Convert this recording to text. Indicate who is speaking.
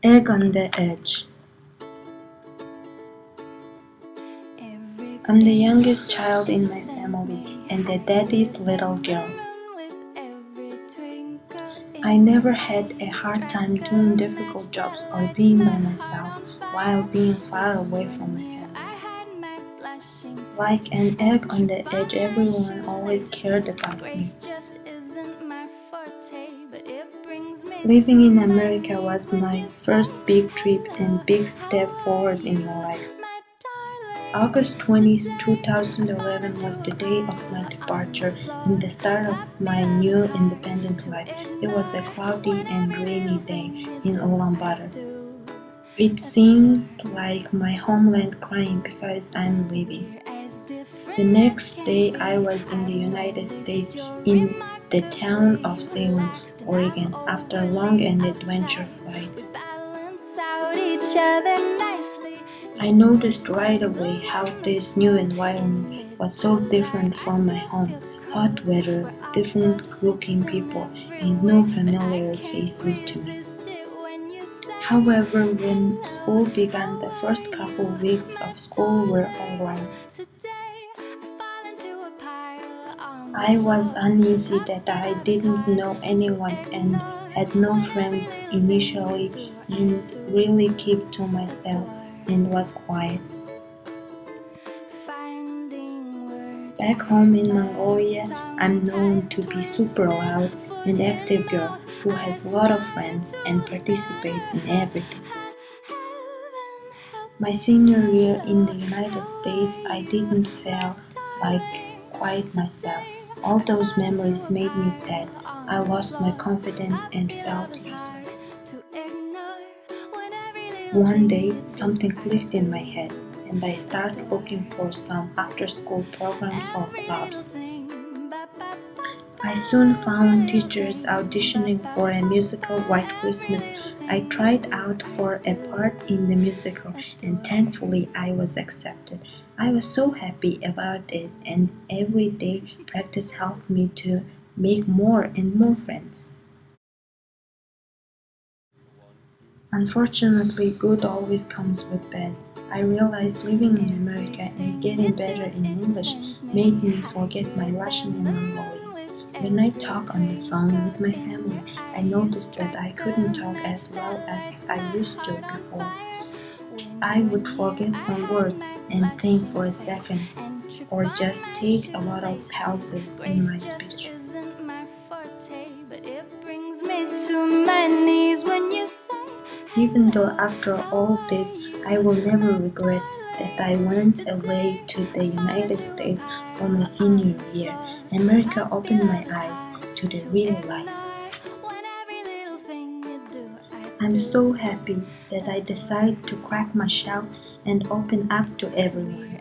Speaker 1: Egg on the edge. I'm the youngest child in my family and the daddy's little girl. I never had a hard time doing difficult jobs or being by myself while being far away from my family. Like an egg on the edge, everyone always cared about me. Living in America was my first big trip and big step forward in my life. August 20, 2011 was the day of my departure and the start of my new independent life. It was a cloudy and rainy day in Ulaanbaatar. It seemed like my homeland crying because I'm leaving. The next day I was in the United States in the town of Salem, Oregon, after a long and adventure flight. I noticed right away how this new environment was so different from my home. Hot weather, different looking people, and no familiar faces to me. However, when school began, the first couple weeks of school were alright. I was uneasy that I didn't know anyone and had no friends initially and really kept to myself and was quiet. Back home in Mongolia, I'm known to be super loud and active girl who has a lot of friends and participates in everything. My senior year in the United States, I didn't feel like quite myself. All those memories made me sad. I lost my confidence and felt useless. One day, something clicked in my head, and I started looking for some after-school programs or clubs. I soon found teachers auditioning for a musical, White Christmas. I tried out for a part in the musical, and thankfully I was accepted. I was so happy about it, and every day practice helped me to make more and more friends. Unfortunately, good always comes with bad. I realized living in America and getting better in English made me forget my Russian and Mongolian. When I talk on the phone with my family, I noticed that I couldn't talk as well as I used to before. I would forget some words and think for a second, or just take a lot of pauses in my speech. Even though after all this, I will never regret that I went away to the United States for my senior year. America opened my eyes to the real life. I'm so happy that I decided to crack my shell and open up to everyone.